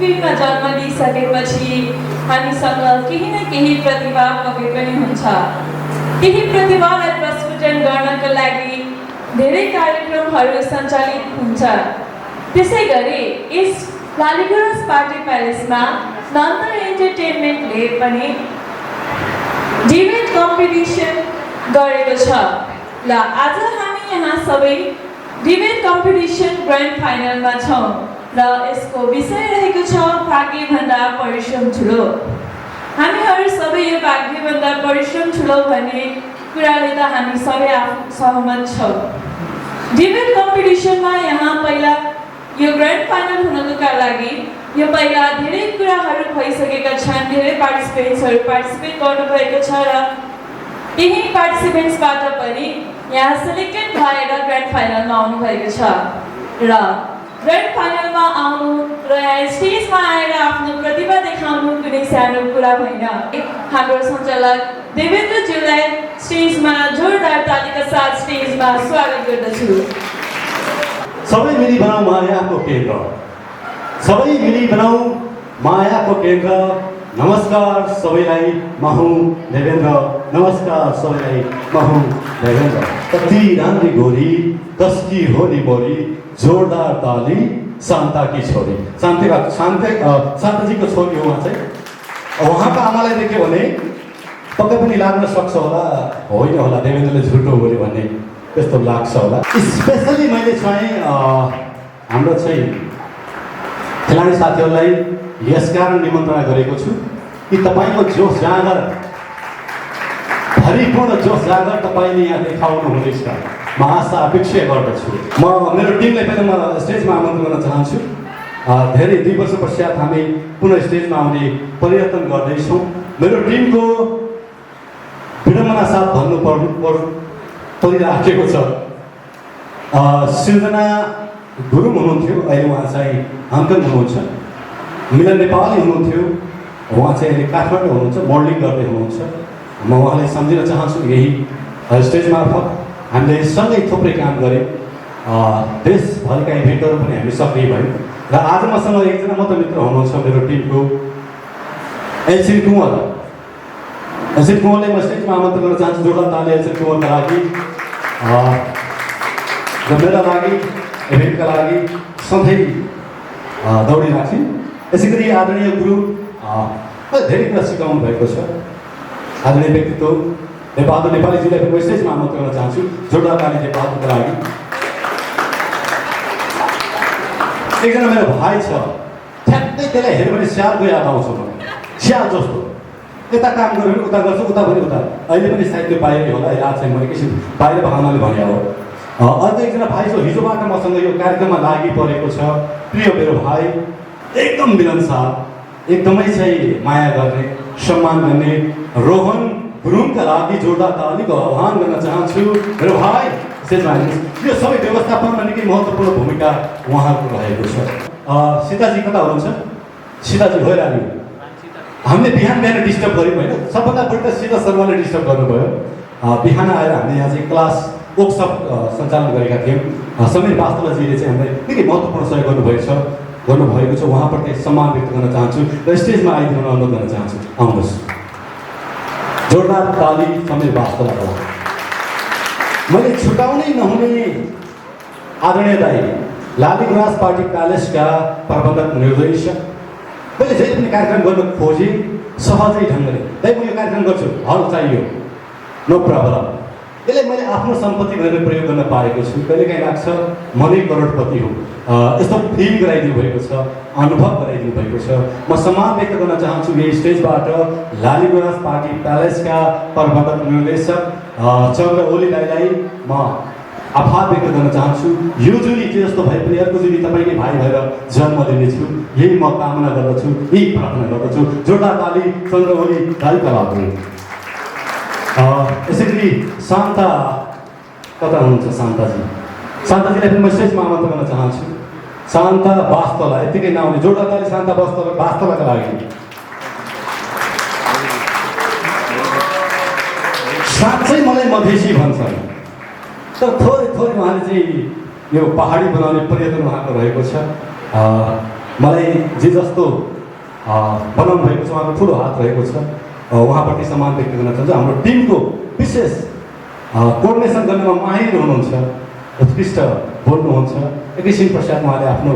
पृथ्वीमा जन्म लिइसकेपछि हामीसँग केही न केही प्रतिभा पक्कै पनि हुन्छ। त्यही प्रतिभालाई प्रस्फुटन गर्नका लागि धेरै कार्यक्रमहरू सञ्चालित हुन्छ। त्यसै गरी यस लालीगुराँस पार्टी प्यालेसमा नन्दन एन्टरटेनमेन्टले पनि डिबेट कम्पिटिसन गरेको छ र आज हामी यहाँ सबै डिबेट कम्पिटिसन ग्रान्ड फाइनलमा छौँ र यसको विषय रहेको छ भाग्यभन्दा परिश्रम ठुलो। हामीहरू सबै यो भाग्यभन्दा परिश्रम ठुलो भन्ने कुराले त हामी सबै सहमत छौँ। डिबेट कम्पिटिसनमा यहाँ पहिला यो ग्रान्ड फाइनल हुनको लागि यो पहिला धेरै कुराहरू भइसकेका छन्। धेरै पार्टिसिपेन्ट्सहरू पार्टिसिपेट गर्नुभएको छ र त्यही पार्टिसिपेन्ट्सबाट पनि यहाँ सेलेक्टेड भएर ग्रान्ड फाइनलमा आउनुभएको छ र ग्रान्ड फाइनलमा आउनु र यहाँ स्टेजमा आएर आफ्नो प्रतिभा देखाउनु कुनै सानो कुरा होइन। हाम्रो सञ्चालक देवेन्द्रज्यूलाई स्टेजमा जोरदार तालीका साथ स्टेजमा स्वागत गर्दछु। सबै मिली बनाऊ मायाको केन्द्र, सबै मिली बनाऊ मायाको केन्द्र। नमस्कार सबैलाई, म हुँ देवेन्द्र। नमस्कार सबैलाई, म हुँ देवेन्द्र। कति राम्री गोरी, कसकी हो नि मोरी, जोरदार ताली शान्ताकी छोरी। शान्ताजीको छोरी हो उहाँ चाहिँ। उहाँको आमालाई देख्यो भने पक्कै पनि लाग्न सक्छ होला, होइन होला देवेन्द्रले झुटो बोल्यो भन्ने त्यस्तो लाग्छ होला। स्पेसली मैले चाहिँ हाम्रो चाहिँ खेलाडी साथीहरूलाई यसकारण निमन्त्रणा गरेको छु कि तपाईँको जोस जाँगर, भरिपूर्ण जोस जाँगर तपाईँले यहाँ देखाउनु हुनेछ। म आशा अपेक्षा गर्दछु। म मेरो टिमलाई पनि म स्टेजमा आमन्त्रण गर्न चाहन्छु। धेरै 2 वर्ष पश्चात हामी पुनः स्टेजमा आउने परिवर्तन गर्दैछौँ। मेरो टिमको विडम्बना साथ भन्नु परिराखेको छ। सृजना गुरुङ हुनुहुन्थ्यो, अहिले उहाँ चाहिँ हङकङ हुनुहुन्छ। मिलन नेपाली हुनुहुन्थ्यो, उहाँ चाहिँ अहिले काठमाडौँ हुनुहुन्छ, मोडलिङ गर्दै हुनुहुन्छ। म उहाँलाई सम्झिन चाहन्छु। यही स्टेज मार्फत हामीले सँगै थुप्रै काम गऱ्यौँ। देशभरिका इभेन्टहरू पनि हामी सक्रिय भयौँ र आज मसँग एकजना मात्र मित्र हुनुहुन्छ मेरो टिमको, एलसी कुँवर। एलसी कुँवरलाई म स्टेजमा आमन्त्रण गर्न चाहन्छु। जोरदार ताली एलसी कुँवरका लागि र मेरा लागि, इभेन्टका लागि सधैँ दौडिराख्छन्। यसै गरी आदरणीय गुरु धेरै कुरा सिकाउनु भएको छ। आदरणीय व्यक्तित्व नेपाल नेपालीजीलाई पनि स्टेजमा आमन्त्रण गर्न चाहन्छु। जोरदार ताली नेपालका लागि। एकजना मेरो भाइ छ, ठ्याक्कै त्यसलाई हेऱ्यो भने स्यालको याद आउँछ मलाई। स्याल जस्तो यता काम गऱ्यो भने उता गर्छु, उता पनि उता। अहिले पनि सायद त्यो पाएकै होला, याद चाहिँ मैले एकैछिन बाहिर भावनाले भने हो। अर्को एकजना भाइ जो हिजोबाट मसँग यो कार्यक्रममा लागि परेको छ, प्रिय मेरो भाइ, एकदम मिलनसार, एकदमै चाहिँ माया गर्ने, सम्मान गर्ने रोहन गुरुङका लागि जोरदार तालीको आह्वान गर्न चाहन्छु। मेरो भाइ स्टेजमा यो सबै व्यवस्थापनमा निकै महत्त्वपूर्ण भूमिका उहाँको रहेको छ। सीताजी कता हुनुहुन्छ? सीताजी भइरहनु। हामीले बिहान डिस्टर्ब गऱ्यौँ होइन, सबभन्दा बढी त सीता शर्माले डिस्टर्ब गर्नुभयो। बिहान आएर हामीले यहाँ चाहिँ क्लास वर्कसप सञ्चालन गरेका थियौँ। समीर वास्तवजीले चाहिँ हामीलाई निकै महत्त्वपूर्ण सहयोग गर्नुभएको छ। उहाँप्रति सम्मान व्यक्त गर्न चाहन्छु र स्टेजमा आइदिन अनुरोध गर्न चाहन्छु। आउनुहोस्, जोरदार ताली समीर वास्तवका लागि। मैले छुटाउनै नहुने आदरणीय दाइ, लालीगुराँस पार्टी प्यालेसका प्रबन्धक निर्देशक। मैले जहिले पनि कार्यक्रम गर्न खोजेँ सहजै ढङ्गले, दाइ म यो कार्यक्रम गर्छु, हल चाहियो, नो प्रब्लम। यसले मैले आफ्नो सम्पत्ति भनेर प्रयोग गर्न पाएको छु। कहिलेकाहीँ लाग्छ म नै करोडपति हुँ, यस्तो फिल गराइदिनु भएको छ, अनुभव गराइदिनु भएको छ। म सम्मान व्यक्त गर्न चाहन्छु यही स्टेजबाट लालीगुराँस पार्टी प्यालेसका प्रबन्धक निर्देशक चन्द्र ओली दाइलाई म आभार व्यक्त गर्न चाहन्छु। यो जुनी जस्तो भए पनि अर्को जुनी तपाईँकै भाइ भएर जन्म लिनेछु, यही म कामना गर्दछु, यही प्रार्थना गर्दछु। जोरदार ताली चन्द्र ओली दाइका लागि। यसै गरी शान्ता कता हुनुहुन्छ? शान्ताजीलाई पनि म स्टेजमा आमन्त्रण गर्न चाहन्छु। शान्ता वास्तवला यतिकै नआउने, जोरदार ताली शान्ता वास्तवका लागि। साँच्चै मलाई मधेसी भन्छन्, तर थोरै उहाँले चाहिँ यो पहाडी बनाउने पर्यटन उहाँको रहेको छ। मलाई जे जस्तो बनाउनु भएको छ उहाँको ठुलो हात रहेको छ, उहाँप्रति सम्मान व्यक्त गर्न चाहन्छु। हाम्रो टिमको विशेष कोअर्डिनेसन गर्नमा माहिर हुनुहुन्छ, उत्कृष्ट बोल्नुहुन्छ। एकैछिन पश्चात उहाँले आफ्नो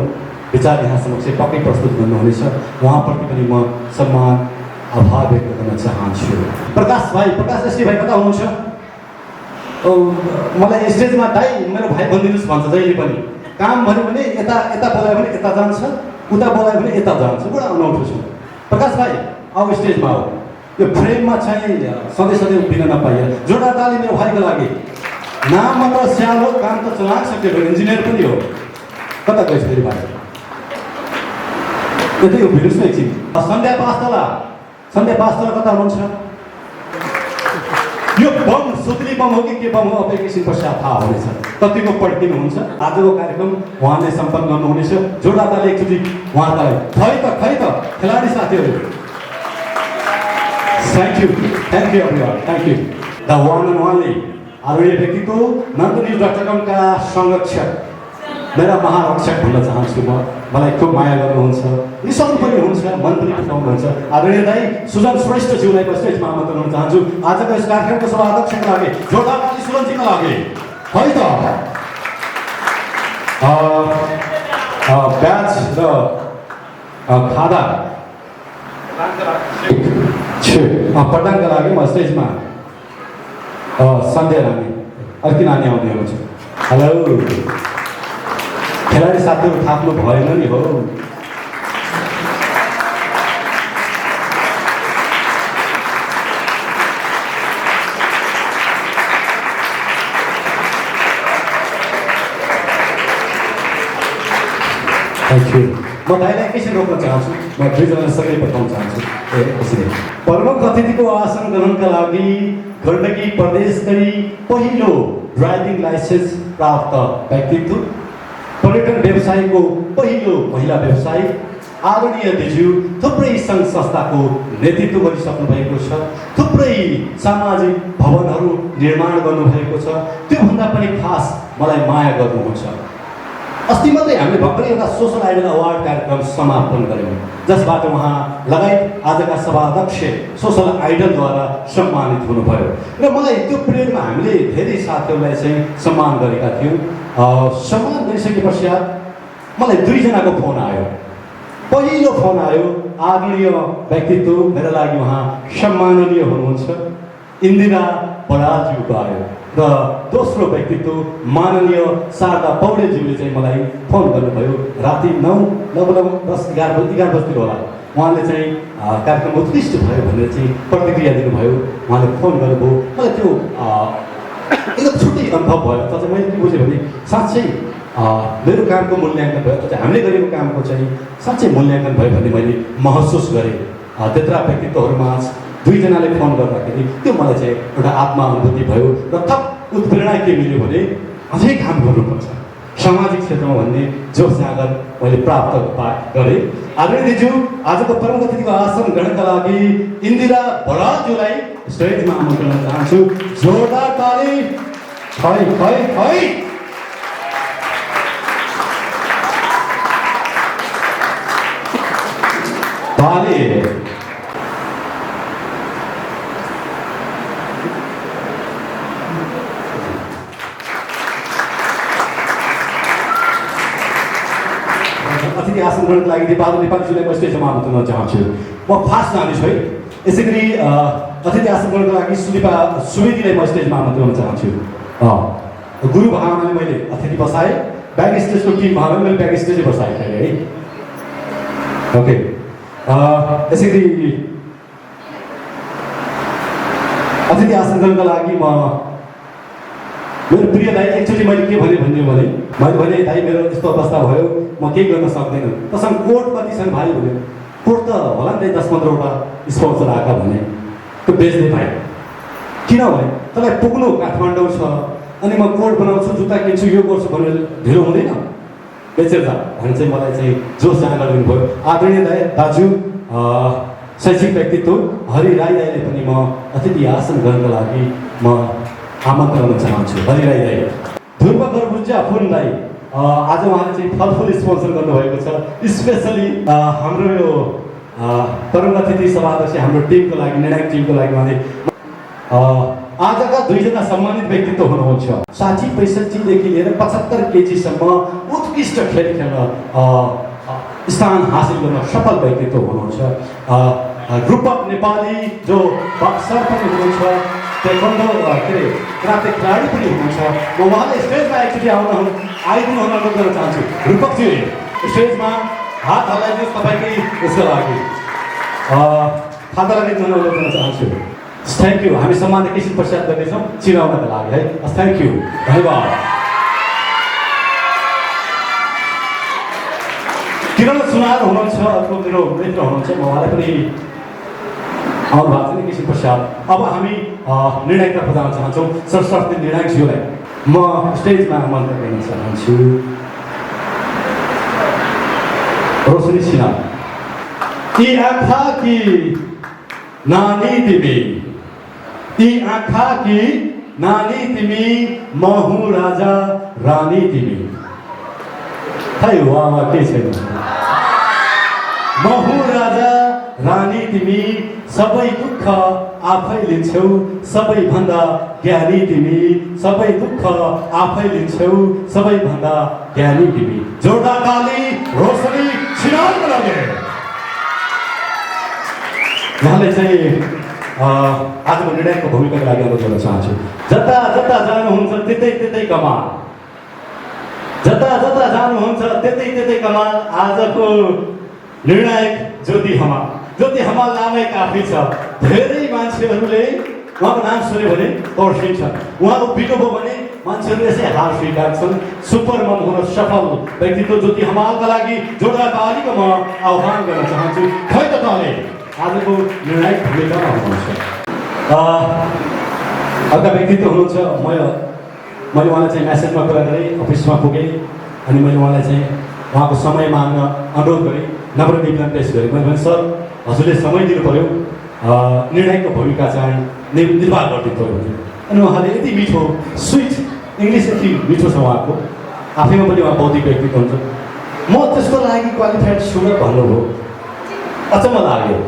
विचार यहाँ समक्ष पक्कै प्रस्तुत गर्नुहुनेछ। उहाँप्रति पनि म सम्मान आभार व्यक्त गर्न चाहन्छु। प्रकाश एसटी भाइ कता हुनुहुन्छ? मलाई स्टेजमा दाइ मेरो भाइ भनिदिनुहोस् भन्छ जहिले पनि। काम भन्यो भने यता बोलायो भने यता जान्छ, उता बोलायो भने यता जान्छ। बडा अनौठो छु। प्रकाश भाइ आऊ स्टेजमा आऊ। यो फ्रेममा चाहिँ सधैँ उभिन नपाइए। जोडा ताली मेरो भाइको लागि। नाम मात्र स्याल हो, काम त चलाक सक्यो, इन्जिनियर पनि हो। कता गएछ फेरि भाइ? यतै उभिनुहोस् न एकछिन। सन्ध्या पास्तला कता हुनुहुन्छ? यो बम सुत्ली बम हो कि के बम हो अब एकैछिन पश्चात थाहा हुनेछ। कतिको पड्किनुहुन्छ? आजको कार्यक्रम उहाँले सम्पन्न गर्नुहुनेछ। जोडा ताली एकचोटि उहाँलाई। खै त खेलाडी साथीहरू, thank you everyone, thank you. The one and only आदरणीय व्यक्तित्व नन्दनी.com का संरक्षक, मेरा महारक्षक भन्न चाहन्छु म। मलाई खुब माया गर्नुहुन्छ, रिसाउनु पनि हुन्छ, मन पनि पठाउनुहुन्छ। आदरणीय दाइ सुजन श्रेष्ठज्यूलाई स्टेजमा आमन्त्रण गर्न चाहन्छु। आजको यस कार्यक्रमको सभा अध्यक्षका लागि जोरदार ताली सुजनजीका लागि। है त ब्याज र खादा पटनका लागि म स्टेजमा सन्ध्या नानी अर्की नानी आउँदै हुनुहुन्छ। हेलो खेलाडी साथीहरू थाप्नु भएन नि हो। Thank you. म दाइलाई एकैछिन रोक्न चाहन्छु। म दुईजना सँगै पठाउन चाहन्छु। प्रमुख अतिथिको आसन ग्रहणका लागि गण्डकी प्रदेशकै पहिलो ड्राइभिङ लाइसेन्स प्राप्त व्यक्तित्व, पर्यटन व्यवसायको पहिलो महिला व्यवसायी आदरणीय दिज्यू थुप्रै सङ्घ संस्थाको नेतृत्व गरिसक्नु भएको छ, थुप्रै सामाजिक भवनहरू निर्माण गर्नुभएको छ। त्योभन्दा पनि खास मलाई माया गर्नुहुन्छ। अस्ति मात्रै हामीले भर्खरै एउटा सोसल आइडल अवार्ड कार्यक्रम समापन गऱ्यौँ, जसबाट उहाँ लगायत आजका सभाध्यक्ष सोसल आइडलद्वारा सम्मानित हुनुभयो। र मलाई त्यो पिरियडमा हामीले धेरै साथीहरूलाई चाहिँ सम्मान गरेका थियौँ। सम्मान गरिसके पश्चात मलाई दुईजनाको फोन आयो। पहिलो फोन आयो आदरणीय व्यक्तित्व, मेरो लागि उहाँ सम्माननीय हुनुहुन्छ, इन्दिरा बरालज्यूको आयो। र दोस्रो व्यक्तित्व माननीय शारदा पौडेलज्यूले चाहिँ मलाई फोन गर्नुभयो। राति 9:10-11 बजीतिर होला। उहाँले चाहिँ कार्यक्रम उत्कृष्ट भयो भनेर चाहिँ प्रतिक्रिया दिनुभयो। उहाँले फोन गर्नुभयो। मलाई त्यो एकदम छुट्टै अनुभव भयो। त चाहिँ मैले के बुझेँ भने साँच्चै मेरो कामको मूल्याङ्कन भयो, त चाहिँ हामीले गरेको कामको चाहिँ साँच्चै मूल्याङ्कन भयो भन्ने मैले महसुस गरेँ। त्यत्रा व्यक्तित्वहरूमा दुईजनाले फोन गर्दाखेरि त्यो मलाई चाहिँ एउटा आत्मा अनुभूति भयो। र थप उत्प्रेरणा के मिल्यो भने अझै काम गर्नुपर्छ सामाजिक क्षेत्रमा भन्ने जोस जाँगर मैले प्राप्त गरेँ। आदरणीयज्यू आजको प्रमुख अतिथिको आसन ग्रहणका लागि इन्दिरा बरालज्यूलाई स्टेजमा आमन्त्रण गर्न चाहन्छु। जोरदार ताली। खै ताली। अतिथि आसन ग्रहणको लागि बहादुर नेपालीज्यूलाई म स्टेजमा आमन्त्रण गर्न चाहन्छु। म फास्ट जानेछु है। यसै गरी अतिथि आसन ग्रहणको लागि सुनिपा सुवेदीलाई म स्टेजमा आमन्त्रण गर्न चाहन्छु। गुरु भावनाले मैले अतिथि बसाएँ, ब्याक स्टेजको टिम भावनाले मैले ब्याक स्टेजै बसाएँ है। ओके, यसै गरी अतिथि आसन ग्रहणको लागि म मेरो प्रिय दाइ एकचोटि मैले के भने मैले भने दाइ मेरो यस्तो अवस्था भयो, म केही गर्न सक्दिनँ। तसँग कोट कति छन् भाइ भन्यो। कोट त होला नि 10-15वटा स्पोन्सर आएका भने त्यो बेच्दै पाएँ। किनभने तपाईँ पुग्नु काठमाडौँ छ, अनि म कोट बनाउँछु, जुत्ता किन्छु, यो गर्छु भनेर ढिलो हुँदैन, बेचेर जा भने चाहिँ मलाई चाहिँ जोस जाँगर दिनुभयो। आदरणीय दाजु शैक्षिक व्यक्तित्व हरि राई दाईले पनि म अतिथि आसन गर्नको लागि म आमन्त्रण गर्न चाहन्छु। हरि राई दाई, ध्रुव गर्बुजा फुन दाई, आज उहाँले चाहिँ फलफुल स्पोन्सर गर्नुभएको छ स्पेसली हाम्रो यो परम अतिथि सभाध्यक्ष हाम्रो टिमको लागि निर्णायक टिमको लागि उहाँले आजका दुईजना सम्मानित व्यक्तित्व हुनुहुन्छ 60-65देखि लिएर 75 केजीसम्म उत्कृष्ट खेल खेल्न स्थान हासिल गर्न सफल व्यक्तित्व हुनुहुन्छ रूपक नेपाली जो बक्सर पनि हुनुहुन्छ ताइक्वान्डो के अरे कराते खेलाडी पनि हुनुहुन्छ म उहाँलाई स्टेजमा एकचोटि आइदिनु हुन अनुरोध गर्न चाहन्छु रूपकजी स्टेजमा हात हल्लाइदिनुहोस् तपाईँकै उसको लागि खाता लगाइदिनु अनुरोध गर्न चाहन्छु थ्याङ्क यू हामी सम्मान एकैछिन पश्चात गर्नेछौँ चिनाउनका लागि है थ्याङ्क यू धन्यवाद किरण सुनार हुनुहुन्छ अर्को मेरो मित्र हुनुहुन्छ म उहाँलाई पनि आउनु भएको छ एकैछिन पश्चात अब हामी निर्णायकतर्फ जान चाहन्छौँ सरस्वती निर्णायकज्यूलाई म स्टेजमा आमन्त्रण गर्न चाहन्छु रोशनी सिन्हा यी आँखा कि नानी तिमी यी आँखा कि नानी तिमी म हुँ राजा रानी तिमी खै वाह के छैन म हुँ राजा रानी तिमी सबै दुःख आफै लिन्छौ सबैभन्दा ज्ञानी तिमी सबै दुःख आफै लिन्छौ सबैभन्दा ज्ञानी तिमी जोरदार ताली रोशनी सिन्हाको लागि उहाँले चाहिँ आजको निर्णायकको भूमिकाको लागि अनुरोध गर्न चाहन्छु जता जता जानुहुन्छ त्यतै त्यतै कमाल जता जता जानुहुन्छ त्यतै त्यतै कमाल आजको निर्णायक ज्योति हमाल नामै काफी छ धेरै मान्छेहरूले उहाँको नाम सुन्यो भने तर्सिन्छन् उहाँको बिटो भयो भने मान्छेहरूले यसै हार स्वीकार्छन् सुपर मम हुन सफल व्यक्तित्व ज्योति हमालका लागि जोरदार तालीको म आह्वान गर्न चाहन्छु खै त तले आजको निर्णायक भूमिकामा हुनुहुन्छ अर्का व्यक्तित्व हुनुहुन्छ मैले उहाँलाई चाहिँ म्यासेजमा कुरा गरेँ अफिसमा पुगेँ अनि मैले उहाँलाई चाहिँ उहाँको समय माग्न अनुरोध गरेँ नम्र निवेदन पेस गरेँ मैले भने सर हजुरले समय दिनु पऱ्यो निर्णायकको भूमिका चाहिँ निर्वाह गरिदिनु पऱ्यो भने अनि उहाँले यति मिठो स्विट इङ्ग्लिस यति मिठो छ उहाँको आफैमा पनि उहाँ बौद्धिक व्यक्तित्व हुन्छ म त्यसको लागि क्वालिफाइड छु र भन्नुभयो अचम्म लाग्यो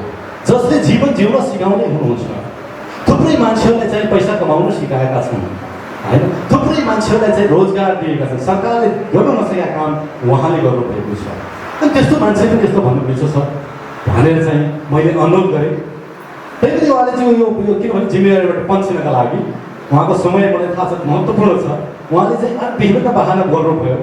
जसले जीवन जिउन सिकाउने हुनुहुन्छ थुप्रै मान्छेहरूलाई चाहिँ पैसा कमाउन सिकाएका छन् होइन थुप्रै मान्छेहरूलाई चाहिँ रोजगार दिएका छन् सरकारले गर्न नसकेका काम उहाँले गर्नुभएको छ अनि त्यस्तो मान्छे पनि यस्तो भन्नु मिल्छ छ भनेर चाहिँ मैले अनुरोध गरेँ त्यही पनि उहाँले चाहिँ यो किनभने जिम्मेवारीबाट पन्छिनका लागि उहाँको समय मलाई थाहा छ महत्त्वपूर्ण छ उहाँले चाहिँ विभिन्न बाहना गर्नुभयो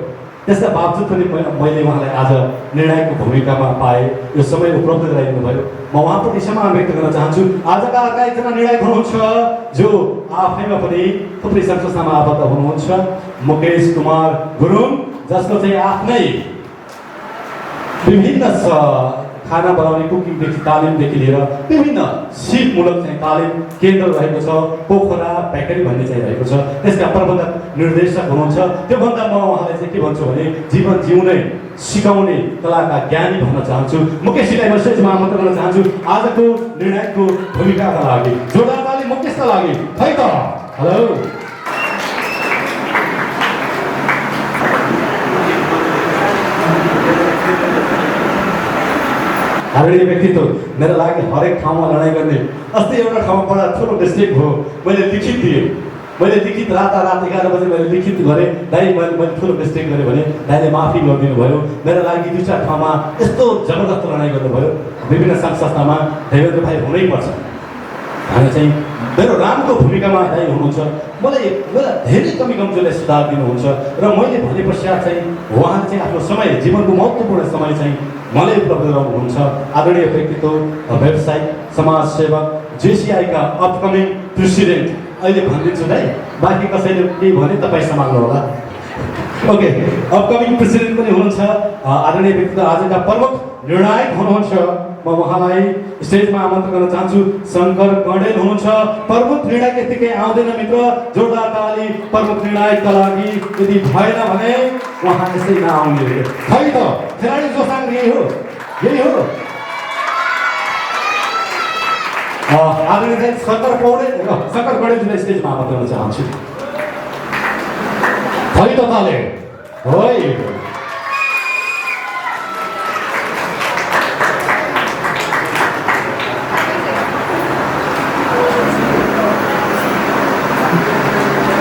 त्यसका बावजुद पनि मैले उहाँलाई आज निर्णायकको भूमिकामा पाएँ यो समय उपलब्ध गराइदिनु भयो म उहाँप्रति सम्मान व्यक्त गर्न चाहन्छु आजका अर्का एकजना निर्णायक हुनुहुन्छ जो आफैमा पनि थुप्रै संस्थामा आबद्ध हुनुहुन्छ मुकेश कुमार गुरुङ जसको चाहिँ आफ्नै विभिन्न खाना बनाउने कुकिङदेखि तालिमदेखि लिएर विभिन्न सिपमूलक चाहिँ तालिम केन्द्र रहेको छ पोखरा बेकरी भन्ने चाहिँ रहेको छ त्यसका प्रबन्धक निर्देशक हुनुहुन्छ त्योभन्दा म उहाँलाई चाहिँ के भन्छु भने जीवन जिउने सिकाउने कलाका ज्ञानी भन्न चाहन्छु मुकेशजीलाई म स्टेजमा आमन्त्रण गर्न चाहन्छु आजको निर्णायकको भूमिकाका लागि जोरदार ताली मुकेशका लागि है त हेलो आदरणीय व्यक्तित्व मेरो लागि हरेक ठाउँमा लडाइँ गर्ने अस्ति एउटा ठाउँमा बडा ठुलो मिस्टेक भयो मैले लिखित दिएँ मैले लिखित रात 11 बजे मैले लिखित गरेँ दाइ मैले ठुलो मिस्टेक गरेँ भने दाइले माफी गरिदिनु भयो मेरो लागि 2-4 ठाउँमा यस्तो जबरजस्त लडाइँ गर्नुभयो विभिन्न सङ्घ संस्थामा देवेन्द्र भाइ हुनैपर्छ भने चाहिँ मेरो रामको भूमिकामा दाइ हुनुहुन्छ मलाई धेरै कमी कमजोरलाई सुधार दिनुहुन्छ र मैले भने पश्चात चाहिँ उहाँले चाहिँ आफ्नो समय जीवनको महत्त्वपूर्ण समय चाहिँ मलाई उपलब्ध गराउनुहुन्छ आदरणीय व्यक्तित्व व्यवसायिक समाजसेवक जेसिआईका अपकमिङ प्रेसिडेन्ट अहिले भनिदिन्छु है बाँकी कसैले केही भने तपाईँ सम्हाल्नु होला ओके अपकमिङ प्रेसिडेन्ट पनि हुनुहुन्छ आदरणीय व्यक्तित्व आजका प्रमुख निर्णायक हुनुहुन्छ म उहाँलाई स्टेजमा आमन्त्रण गर्न चाहन्छु शङ्कर कँडेल हुनुहुन्छ प्रमुख निर्णायक यतिकै आउँदैन मित्र जोरदार ताली प्रमुख निर्णायकका लागि यदि भएन भने उहाँ यसै नआउने खै त खेलाडी जोसाङ यही हो आदरणीय शङ्कर कँडेलजीलाई स्टेजमा आमन्त्रण गर्न चाहन्छु खै त ताले Oi!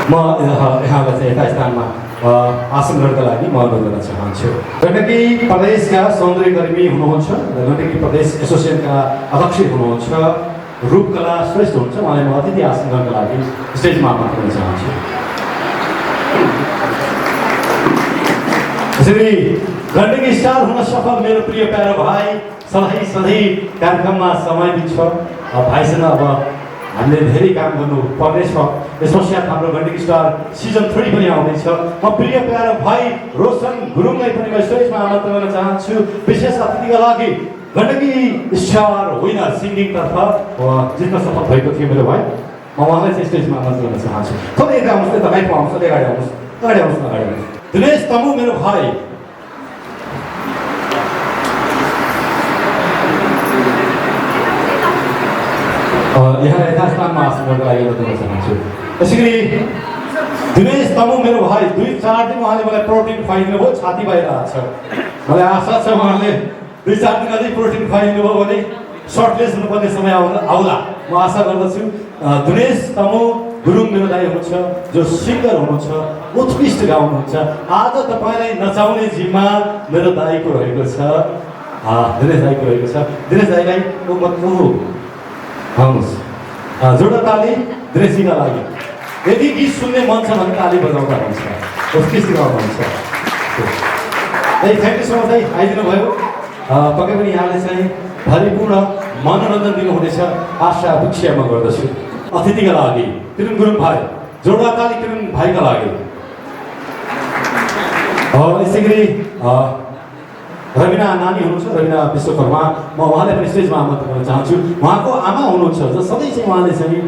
म यहाँलाई चाहिँ यता स्थानमा आसन गर्नका लागि म अनुरोध गर्न चाहन्छु। गण्डकी प्रदेशका सौन्दर्यकर्मी हुनुहुन्छ र गण्डकी प्रदेश एसोसिएसनका अध्यक्ष हुनुहुन्छ, रूपकला श्रेष्ठ हुनुहुन्छ, उहाँलाई म अतिथि आसन गर्नका लागि स्टेजमा आमन्त्रण गर्न चाहन्छु। यसरी गण्डकी स्टार हुन सफल मेरो प्रिय प्यारो भाइ सधैँ सधैँ कार्यक्रममा समय दिन्छ। भाइसँग अब हामीले धेरै काम गर्नु पर्नेछ। यस पश्चात हाम्रो गण्डकी स्टार सिजन 3 पनि आउँदैछ। म प्रिय प्यारो भाइ रोशन गुरुङलाई पनि म स्टेजमा आमन्त्रण गर्न चाहन्छु। विशेष अतिथिका लागि गण्डकी स्टार विनर सिङ्गिङतर्फ जित्न सफल भएको थियो मेरो भाइ। म उहाँलाई चाहिँ स्टेजमा आमन्त्रण गर्न चाहन्छु। थोरै यता आउनुहोस्, यता माइकमा आउनुहोस्, अगाडि आउनुहोस्, अगाडि आउनुहोस्, अगाडि आउनुहोस्। दिनेश तमु मेरो भाइ, यहाँ यथास्थानमा आसन गर्नका लागि अनुरोध गर्न चाहन्छु। यसै गरी दिनेश तमु मेरो भाइ 2-4 दिन उहाँले मलाई प्रोटिन खुवाइदिनु भयो, छाती भइरहेको छ। मलाई आशा छ उहाँले 2-4 दिन अझै प्रोटिन खुवाइदिनु भयो भने सर्टलेस हुनुपर्ने समय आउला म आशा गर्दछु। दिनेश तमु गुरुङ मेरो दाइ हुनुहुन्छ, जो सिङ्गर हुनुहुन्छ, उत्कृष्ट गाउनुहुन्छ। आज तपाईँलाई नचाउने जिम्मा मेरो दाइको रहेको छ, दिनेश दाइको रहेको छ। दिनेश दाइलाई आउनुहोस्, जोडा ताली दिनेशजीका लागि। यदि गीत सुन्ने मन छ भने ताली बजाउँदा हुन्छ, उत्कृष्ट गाउनुहुन्छ। थ्याङ्क यू सो मच दाइ, आइदिनु भयो। पक्कै पनि यहाँले चाहिँ भरिपूर्ण मनोरञ्जन दिनुहुनेछ आशा विक्षय म गर्दछु। अतिथिका लागि किरण गुरुङ भाइ, जोडा ताली किरण भाइका लागि। यसै गरी रविना नानी हुनुहुन्छ, रविना विश्वकर्मा, म उहाँलाई पनि स्टेजमा आमन्त्रण गर्न चाहन्छु। उहाँको आमा हुनुहुन्छ, जो सधैँ चाहिँ उहाँले चाहिँ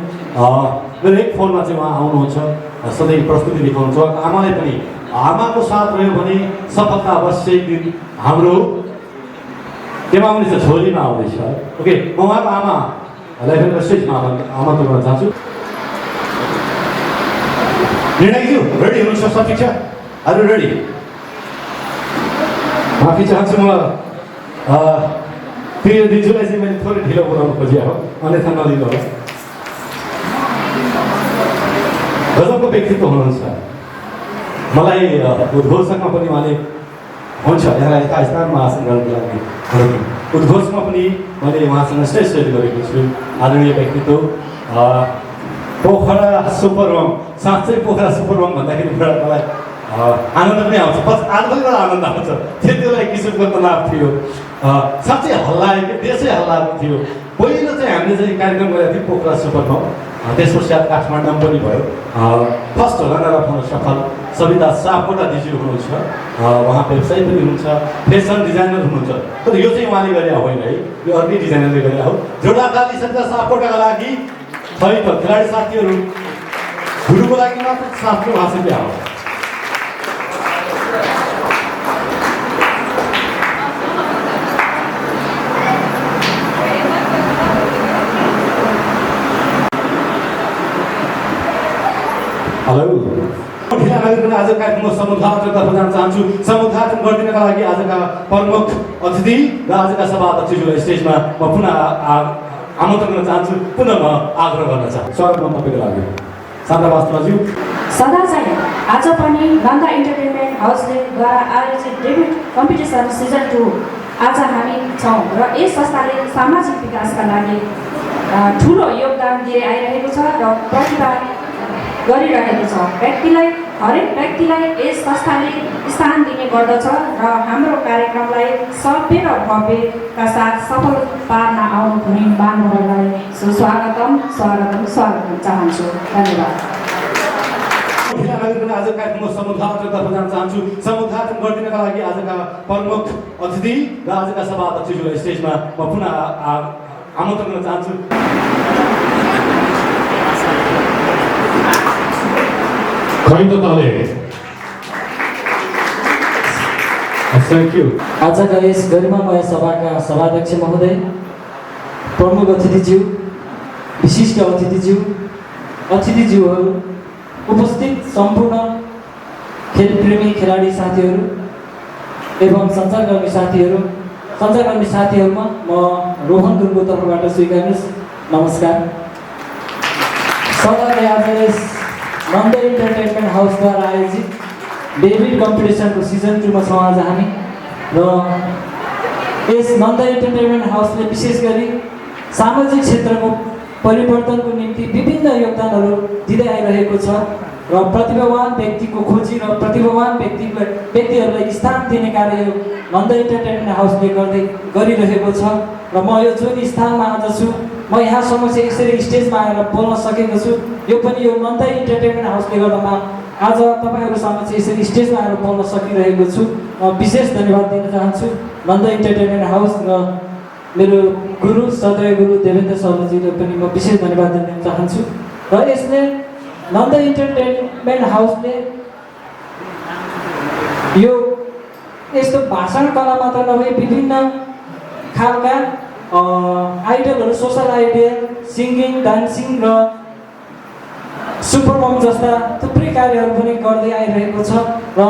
मेरो एक फोनमा चाहिँ उहाँ आउनुहुन्छ, सधैँ प्रस्तुति देखाउनुहुन्छ। आमालाई पनि आमाको साथ रह्यो भने सफलता अवश्य एक दिन हाम्रो केमा आउनेछ, झोलीमा आउँदैछ। ओके, म उहाँको आमालाई पनि स्टेजमा आमन्त्रण गर्न चाहन्छु। निर्णयज्यू रेडी हुनुहुन्छ? सब ठिक छ? Are you ready? माफी चाहन्छु, म प्रिय दिजुलाई चाहिँ मैले थोरै ढिलो बोलाउनु खोजेँ हो, अन्यथा नलिनु होला। गजबको व्यक्तित्व हुनुहुन्छ। मलाई उद्घोषकमा पनि उहाँले हुन्छ यहाँलाई यथा स्थानमा आसन गर्नको लागि उद्घोषमा पनि मैले उहाँसँग स्टेज सेट गरेको छु। आदरणीय व्यक्तित्व, पोखरा सुपरवम, साँच्चै पोखरा सुपरवम भन्दाखेरि मलाई आनन्द पनि आउँछ, आज पनि एउटा आनन्द आउँछ। त्यति बेला किसिमको तनाव थियो, साँच्चै हल्लाएको, देशै हल्लाएको थियो। पहिलो चाहिँ हामीले चाहिँ कार्यक्रम गरेको थियौँ पोखरा सुपरमा, त्यस पश्चात काठमाडौँ पनि भयो। फर्स्ट रनर अप हुन सफल सविता सापकोटा दिज्यू हुनुहुन्छ, उहाँ व्यवसायी पनि हुनुहुन्छ, फेसन डिजाइनर हुनुहुन्छ। तर यो चाहिँ उहाँले गरे होइन है, यो अर्कै डिजाइनरले गरे हो। जोडा ताली सविता सापकोटाका लागि। खै त खेलाडी साथीहरू, गुरुको लागि मात्र 7 रुपियाँ हो। हेलो, ढिला नगरिकन आज कार्यक्रमको समुद्घाटनतर्फ जान चाहन्छु। समुद्घाटन गरिदिनका लागि आजका प्रमुख अतिथि र आजका सभा अध्यक्षज्यूलाई स्टेजमा म पुनः आमन्त्रण गर्न चाहन्छु, पुनः म आग्रह गर्न चाहन्छु। स्वागत म तपाईँको लागि। शान्ता वास्तवज्यू, सदा चाहिँ आज पनि गङ्गा इन्टरटेनमेन्ट हाउसले द्वारा आयोजित डेब्युट कम्पिटिसन सिजन 2 आज हामी छौँ र यस संस्थाले सामाजिक विकासका लागि ठुलो योगदान दिएर आइरहेको छ र प्रतिभा गरिरहेको छ। हरेक व्यक्तिलाई यस संस्थाले स्थान दिने गर्दछ र हाम्रो कार्यक्रमलाई सभ्य र भव्यका साथ सफल पार्न आउनु हुने महानुभावलाई स्वागतम चाहन्छु। धन्यवाद। ढिला नगरिकन आज कार्यक्रमको समुद्घाटनतर्फ जान चाहन्छु। समुद्घाटन गरिदिनका लागि आजका प्रमुख अतिथि र आजका सभा अध्यक्षज्यूलाई स्टेजमा म पुनः आमन्त्रण गर्न चाहन्छु। Thank you. आजका यस गरिमामय सभाका सभाध्यक्ष महोदय, प्रमुख अतिथिज्यू, विशिष्ट अतिथिज्यूहरू, उपस्थित सम्पूर्ण खेलप्रेमी खेलाडी साथीहरू एवं सञ्चारकर्मी साथीहरूमा म रोहन गुरुङको तर्फबाट स्वीकार्नुहोस्। नमस्कार। सदाले आज यस नन्द इन्टरटेनमेन्ट हाउसद्वारा आयोजित डेभिड कम्पिटिसनको सिजन 2 मा छौँ आज हामी र यस नन्द इन्टरटेनमेन्ट हाउसले विशेष गरी सामाजिक क्षेत्रको परिवर्तनको निम्ति विभिन्न योगदानहरू दिँदै आइरहेको छ र प्रतिभावान व्यक्तिको खोजी र प्रतिभावान व्यक्तिहरूलाई स्थान दिने कार्य यो नन्द इन्टरटेनमेन्ट हाउसले गरिरहेको छ र म यो जुन स्थानमा आज छु म यहाँसम्म चाहिँ यसरी स्टेजमा आएर बोल्न सकेको छु यो पनि यो नन्द इन्टरटेनमेन्ट हाउसले गर्दामा आज तपाईँहरू सामु चाहिँ यसरी स्टेजमा आएर बोल्न सकिरहेको छु। म विशेष धन्यवाद दिन चाहन्छु नन्द इन्टरटेनमेन्ट हाउस र मेरो गुरु सदय गुरु देवेन्द्र शर्माजीले पनि म विशेष धन्यवाद दिन चाहन्छु। र यसले नन्द इन्टरटेनमेन्ट हाउसले यो यस्तो भाषण कला मात्र नभई विभिन्न खालका आइडलहरू सोसल आइडल सिङ्गिङ डान्सिङ र सुपर मम जस्ता थुप्रै कार्यहरू पनि गर्दै आइरहेको छ र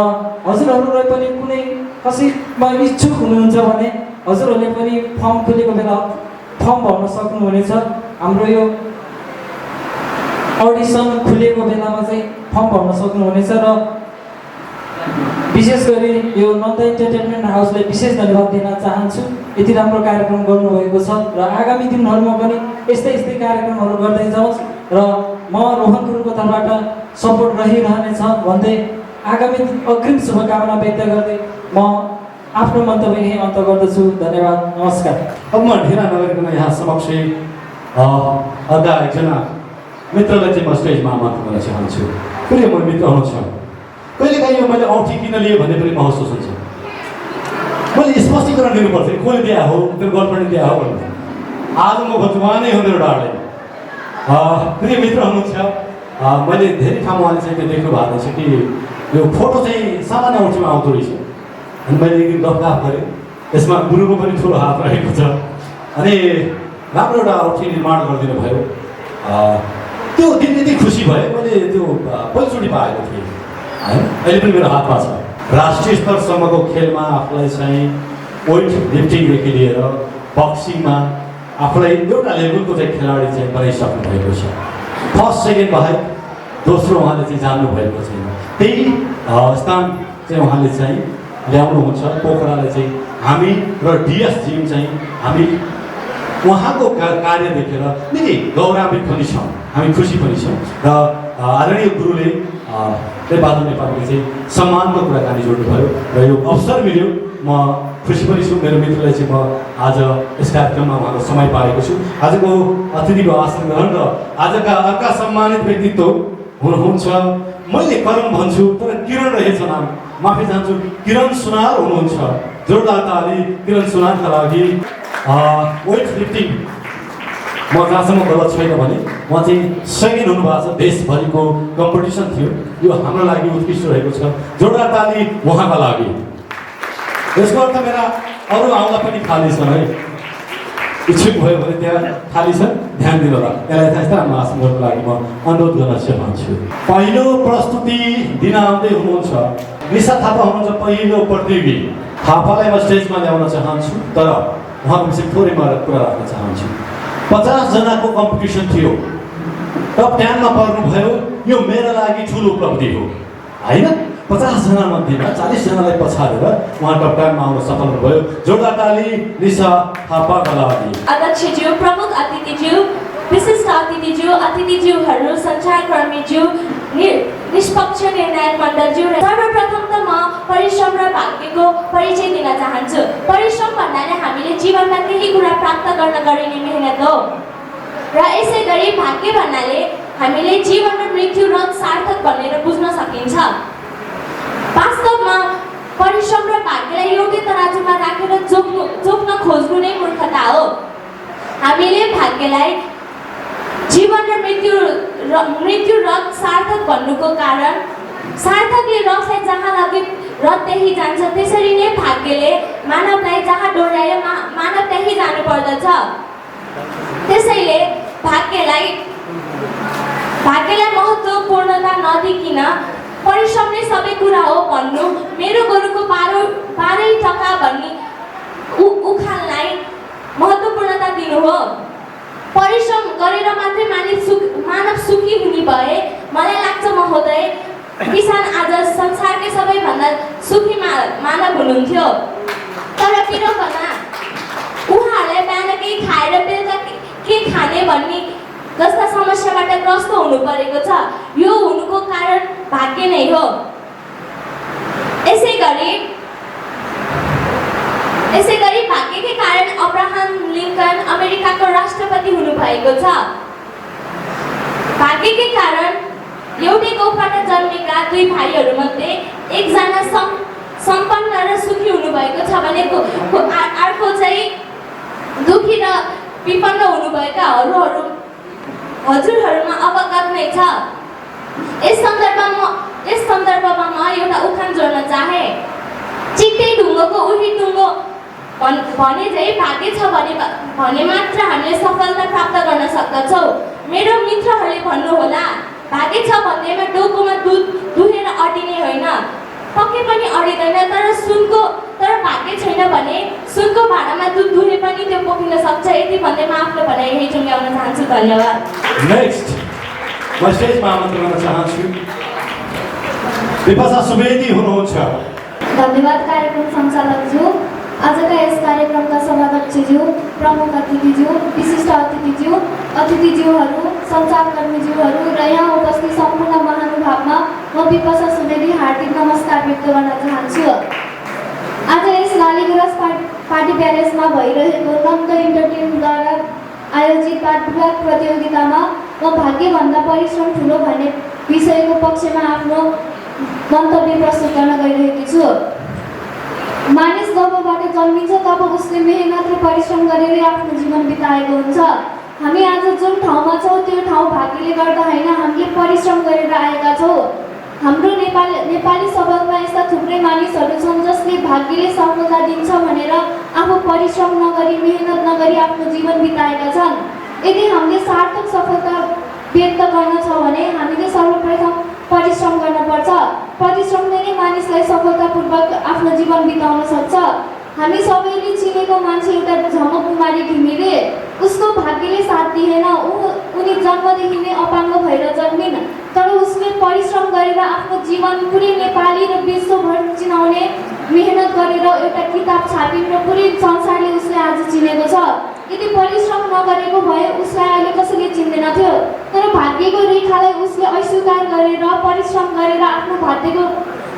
हजुरहरूलाई पनि कुनै कसैमा इच्छुक हुनुहुन्छ भने हजुरहरूले पनि फर्म खुलेको बेला फर्म भर्न सक्नुहुनेछ। हाम्रो यो अडिसन खुलेको बेलामा चाहिँ फर्म भर्न सक्नुहुनेछ र विशेष गरी यो नन्द इन्टरटेनमेन्ट हाउसले विशेष धन्यवाद दिन चाहन्छु। यति राम्रो कार्यक्रम गर्नुभएको छ र आगामी दिनहरूमा पनि यस्तै कार्यक्रमहरू गर्दै जाओस् र म रोहन गुरुङको तर्फबाट सपोर्ट रहिरहनेछ भन्दै आगामी अग्रिम शुभकामना व्यक्त गर्दै म आफ्नो मन्तव्य यही अन्त गर्दछु। धन्यवाद। नमस्कार। अब म ढिला नगरिकन यहाँ समक्ष अर्का एकजना मित्रलाई चाहिँ म स्टेजमा आमन्त्रण गर्न चाहन्छु। कहिले म मित्र हुनुहुन्छ कहिलेकाहीँ यो मैले औँठी किन लिएँ भन्ने पनि महसुस हुन्छ। मैले स्पष्टीकरण दिनुपर्छ कि कसले दिया हो त्यो गर्लफ्रेन्ड दिया हो भन्ने। आज म भजुवानै हो मेरो डाँडे प्रिय मित्र हुनुहुन्छ। मैले धेरै ठाउँमा उहाँले चाहिँ त्यो देख्नु भएको छ कि यो फोटो चाहिँ सामान्य औँठीमा आउँदो रहेछ अनि मैले एक दिन गफगाफ गरेँ यसमा गुरुको पनि ठुलो हात रहेको छ अनि राम्रो एउटा औँठी निर्माण गरिदिनु भयो। त्यो दिन यति खुसी भयो मैले त्यो पहिलोचोटि पाएको थिएँ होइन। अहिले पनि मेरो हातमा छ। राष्ट्रिय स्तरसम्मको खेलमा आफूलाई चाहिँ वेट लिफ्टिङदेखि लिएर बक्सिङमा आफूलाई एउटा लेभलको चाहिँ खेलाडी चाहिँ बनाइसक्नु भएको छ। फर्स्ट सेकेन्ड बाहेक दोस्रो उहाँले चाहिँ जान्नुभएको छैन। त्यही स्थान चाहिँ उहाँले चाहिँ ल्याउनुहुन्छ। पोखरालाई चाहिँ हामी र डिएस जिम चाहिँ हामी उहाँको कार्य देखेर निकै गौरवान्वित पनि छौँ, हामी खुसी पनि छौँ र आदरणीय गुरुले नेपाल नेपालले चाहिँ सम्मानको कुराकानी जोड्नुभयो र यो अवसर मिल्यो। म खुसी पनि छु। मेरो मित्रलाई चाहिँ म आज यस कार्यक्रममा उहाँको समय पाएको छु। आजको अतिथिको आसन ग्रहण र आजका अर्का सम्मानित व्यक्तित्व हुनुहुन्छ। मैले करण भन्छु तर किरण रहेछ नाम, माफी चाहन्छु। किरण सुनार हुनुहुन्छ। जोरदार ताली किरण सुनारका लागि। वेट लिफ्टिङ म जहाँसम्म गलत छैन भने उहाँ चाहिँ सेकेन्ड हुनुभएको छ। देशभरिको कम्पिटिसन थियो, यो हाम्रो लागि उत्कृष्ट रहेको छ। जोरदार ताली उहाँका लागि। यसको अर्थ मेरा अरू आउँदा पनि खाली छन् है, इच्छुक भयो भने त्यहाँ खाली छन्, ध्यान दिनु होला। यसलाई चाहिँ यस्ता हाम्रो आसनको लागि म अनुरोध गर्न चाहन्छु। पहिलो प्रस्तुति दिन आउँदै हुनुहुन्छ निशा थापा हुनुहुन्छ, पहिलो प्रतियोगी। थापालाई म स्टेजमा ल्याउन चाहन्छु तर उहाँको विषय थोरै म कुरा राख्न चाहन्छु। 50 जनाको कम्पिटिसन थियो, टप 10 मा पर्नुभयो। यो मेरो लागि ठुलो उपलब्धि हो होइन। 50 जना मध्येमा 40 जनालाई पछाडेर उहाँ टप 10 मा आउन सफल भयो। जोरदार ताली निशा थापाका लागि। अध्यक्षज्यू, प्रमुख अतिथिज्यू, विशिष्ट अतिथिज्यूहरू, सञ्चारकर्मीज्यू, निष्पक्ष निर्णायक मण्डलज्यू, सर्वप्रथम त म परिश्रम र भाग्यको परिचय दिन चाहन्छु। परिश्रम भन्नाले हामीले जीवनमा केही कुरा प्राप्त गर्न गरिने मेहनत हो र यसै गरी भाग्य भन्नाले हामीले जीवन र मृत्यु रथ सार्थक भनेर बुझ्न सकिन्छ। वास्तवमा परिश्रम र भाग्यलाई योग्य तराजुमा राखेर जोख्न खोज्नु नै मूर्खता हो। हामीले भाग्यलाई जीवन र मृत्यु रथ सार्थक भन्नुको कारण सार्थकले रथलाई जहाँ लगे रथ त्यही जान्छ, त्यसरी नै भाग्यले मानवलाई जहाँ डोर्यायो मानव त्यही जानु पर्दछ। त्यसैले भाग्यलाई महत्त्वपूर्णता नदिकिन परिश्रम नै सबै कुरा हो भन्नु मेरो गोरुको बाह्रै टका भन्ने उखानलाई महत्त्वपूर्णता दिनु हो। परिश्रम गरेर मात्रै मानव सुखी हुने भए मलाई लाग्छ महोदय किसान आज संसारकै सबैभन्दा सुखी मानव हुनुहुन्थ्यो। तर किनभने उहाँहरूलाई बिहान केही खाएर बेलुका के खाने भन्ने जस्ता समस्याबाट ग्रस्त हुनु परेको छ। यो हुनुको कारण भाग्य नै हो। यसै गरी भाग्यकै कारण अब्राहम लिङ्कन अमेरिकाको राष्ट्रपति हुनुभएको छ। भाग्यकै कारण एउटै गौबाट जन्मेका दुई भाइहरूमध्ये एकजना सम्पन्न र सुखी हुनुभएको छ भने अर्को चाहिँ दुखी र विपन्न हुनुभएका हजुरहरूमा अवगत नै छ। यस सन्दर्भमा म एउटा उखान जोड्न चाहे। चित्तै ढुङ्गोको उही टुङ्गो भने चाहिँ भाग्य छ भने मात्र हामीले सफलता प्राप्त गर्न सक्दछौँ। मेरो मित्रहरूले भन्नुहोला भाग्य छ भन्दैमा डोकोमा दुध दुहेर अडिने होइन, पक्कै पनि अडिँदैन। तर भाग्य छैन भने सुनको भाँडामा दुध दुहे पनि त्यो पोखिन सक्छ। यति भन्दै म आफ्नो भनाइ यही टुङ्ग्याउन चाहन्छु। धन्यवाद। नेक्स्ट म स्टेजमा आमन्त्रण गर्न चाहन्छु विपाशा सुवेदी हुनुहुन्छ। धन्यवाद कार्यक्रम सञ्चालकज्यू, आजका यस कार्यक्रमका सभाध्यक्षज्यू, प्रमुख अतिथिज्यू, विशिष्ट अतिथिज्यूहरू, सञ्चारकर्मीज्यूहरू र यहाँ उपस्थित सम्पूर्ण महानुभावमा म विपाशा सुवेदी हार्दिक नमस्कार व्यक्त गर्न चाहन्छु। आज यस लालीगुराँस पार्टी प्यालेसमा भइरहेको नन्द इन्टरटेनमेन्टद्वारा आयोजित वाद विवाद प्रतियोगितामा म भाग्यभन्दा परिश्रम ठुलो भन्ने विषयको पक्षमा आफ्नो मन्तव्य प्रस्तुत गर्न गइरहेकी छु। मानिस जबबाट जन्मिन्छ तब उसले मेहनत र परिश्रम गरेरै आफ्नो जीवन बिताएको हुन्छ। हामी आज जुन ठाउँमा छौँ त्यो ठाउँ भाग्यले गर्दा होइन, हामीले परिश्रम गरेर आएका छौँ। हाम्रो नेपाली समाजमा यस्ता थुप्रै मानिसहरू छन् जसले भाग्यले सफलता दिन्छ भनेर आफू परिश्रम नगरी मेहनत नगरी आफ्नो जीवन बिताएका छन्। यदि हामीले सार्थक सफलता व्यक्त गर्न छ भने हामीले सर्वप्रथम परिश्रम गर्नुपर्छ। परिश्रमले नै मानिसलाई सफलतापूर्वक आफ्नो जीवन बिताउन सक्छ। हामी सबैले चिनेको मान्छे एउटा झमककुमारी घिमिरे, उसको भाग्यले साथ दिएन। उनी जन्मदेखि नै अपाङ्ग भएर जन्मिन्, तर उसले परिश्रम गरेर आफ्नो जीवन पुरै नेपाली र विश्वभर चिनाउने मेहनत गरेर एउटा किताब छापिन् र पुरै संसारले उसले आज चिनेको छ। यदि परिश्रम नगरेको भए उसलाई अहिले कसैले चिन्दैन थियो। तर भाग्यको रेखालाई उसले अस्वीकार गरेर परिश्रम गरेर आफ्नो भाग्यको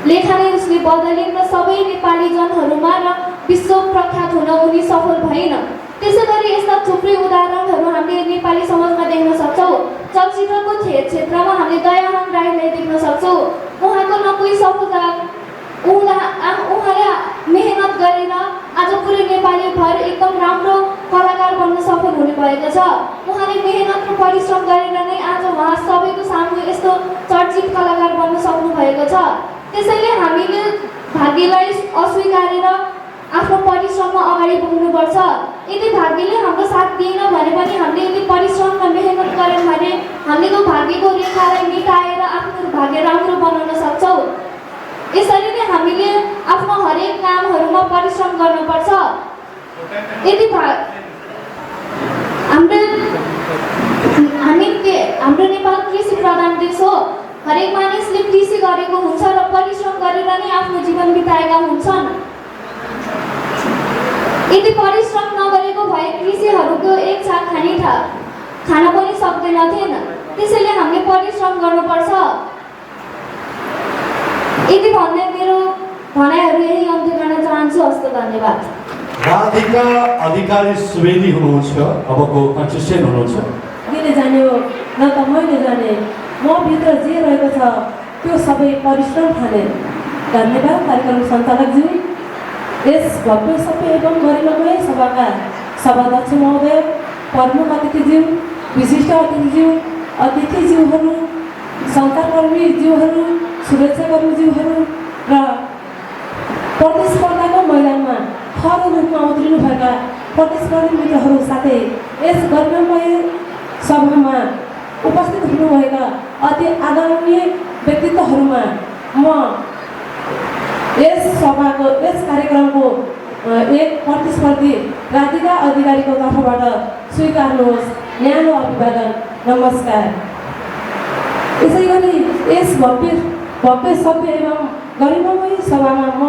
लेखा नै उसले बदलिन् र सबै नेपाली जनहरूमा र विश्व प्रख्यात हुन उनी सफल भइन्। त्यसै गरी यस्ता थुप्रै उदाहरणहरू हामीले नेपाली समाजमा देख्न सक्छौँ। चलचित्रको क्षेत्रमा हामीले दयाहाङ राईलाई देख्न सक्छौँ। उहाँको न कोही सफलता, उहाँले मेहनत गरेर आज पुरै नेपाली भर एकदम राम्रो कलाकार बन्न सफल हुनुभएको छ। उहाँले मेहनत र परिश्रम गरेर नै आज उहाँ सबैको सामु यस्तो चर्चित कलाकार बन्न सक्नु भएको छ। त्यसैले हामीले भाग्यलाई अस्वीकारेर आफ्नो परिश्रममा अगाडि बढ्नुपर्छ। यदि भाग्यले हाम्रो साथ दिएन भने पनि हामीले यदि परिश्रम र मेहनत गऱ्यौँ भने हामीले त्यो भाग्यको रेखालाई मिटाएर आफ्नो भाग्य राम्रो बनाउन सक्छौँ। यसरी नै हामीले आफ्नो हरेक कामहरूमा परिश्रम गर्नुपर्छ। यदि हाम्रो नेपाल कृषि प्रधान देश हो। हरेक मानिसले कृषि गरेको हुन्छ र परिश्रम गरेर नै आफ्नो जीवन बिताएका हुन्छन्। यदि परिश्रम नगरेको भए कृषिहरूको एक छाक खान पनि सक्दैनथेन। त्यसैले हामीले परिश्रम गर्नुपर्छ। यति भन्दै मेरो भनाइहरू यही अन्त्य गर्न चाहन्छु। हस्त धन्यवाद। राधिका अधिकारी सुवेदी हुनुहुन्छ, अबको कन्टेस्टेन्ट हुनुहुन्छ। मैले जाने हो न त मैले जाने, म भित्र जे रहेको छ त्यो सबै परिश्रम खाने। धन्यवाद कार्यक्रम सञ्चालकज्यू, यस भव्य सबै एवं गरिमामय सभाका सभाध्यक्ष महोदय, प्रमुख अतिथिज्यू, विशिष्ट अतिथिज्यूहरू, सञ्चारकर्मीज्यूहरू, सुरक्षाकर्मीज्यूहरू र प्रतिस्पर्धाको मैदानमा खर रूपमा उत्रिनुभएका प्रतिस्पर्धी मित्रहरू साथै यस गरिमामय सभामा उपस्थित हुनुभएका अति आदरणीय व्यक्तित्वहरूमा म यस सभाको यस कार्यक्रमको एक प्रतिस्पर्धी राधिका अधिकारीको तर्फबाट स्वीकार्नुहोस् न्यानो अभिवादन नमस्कार। यसै गरी यस भव्य सभ्य एवं गरिमामय सभामा म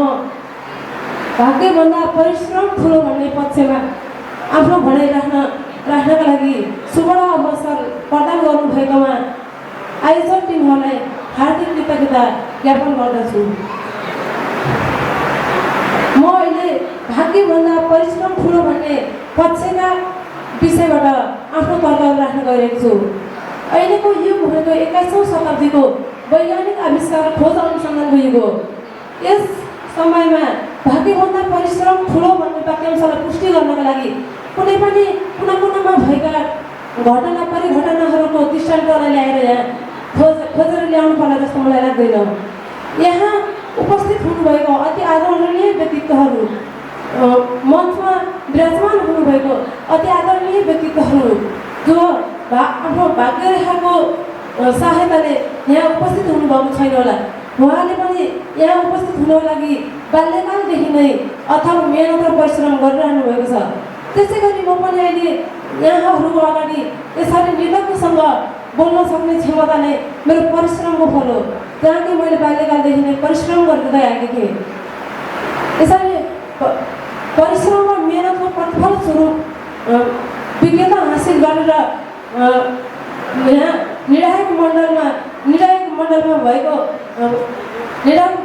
भाग्यभन्दा परिश्रम ठुलो भन्ने पक्षमा आफ्नो भनाइ राख्नका लागि सुवर्ण अवसर प्रदान गर्नुभएकोमा आयोजक टिमहरूलाई हार्दिक कृतज्ञता ज्ञापन गर्दछु। म अहिले भाग्यभन्दा परिश्रम ठुलो भन्ने पक्षका विषयबाट आफ्नो तर्क राख्न गइरहेको छु। अहिलेको युग भनेको 21औं शताब्दीको वैज्ञानिक आविष्कार खोज अनुसन्धानको युग हो। यस समयमा भाग्यभन्दा परिश्रम ठुलो भन्ने वाक्यांशलाई पुष्टि गर्नका लागि कुनै पनि कुना भएका परिघटनाहरूको दृष्टान्तलाई ल्याएर यहाँ खोजेर ल्याउनु पर्ला जस्तो मलाई लाग्दैन। यहाँ उपस्थित हुनुभएको अति आदरणीय व्यक्तित्वहरू, मञ्चमा विराजमान हुनुभएको अति आदरणीय व्यक्तित्वहरू जो आफ्नो भाग्यरेखाको सहायताले यहाँ उपस्थित हुनुभएको छैन होला, उहाँले पनि यहाँ उपस्थित हुनको लागि बाल्यकालदेखि नै अथवा मेहनत र परिश्रम गरिरहनु भएको छ। त्यसै गरी म पनि अहिले यहाँहरूको अगाडि यसरी निर्धक्कसँग बोल्न सक्ने क्षमता नै मेरो परिश्रमको फल हो, जहाँ कि मैले बाल्यकालदेखि नै परिश्रम गर्दै आएकी थिएँ। यसरी परिश्रम र मेहनतको प्रतिफल स्वरूप विज्ञता हासिल गरेर यहाँ निर्णायक मण्डलमा भएको निर्णायक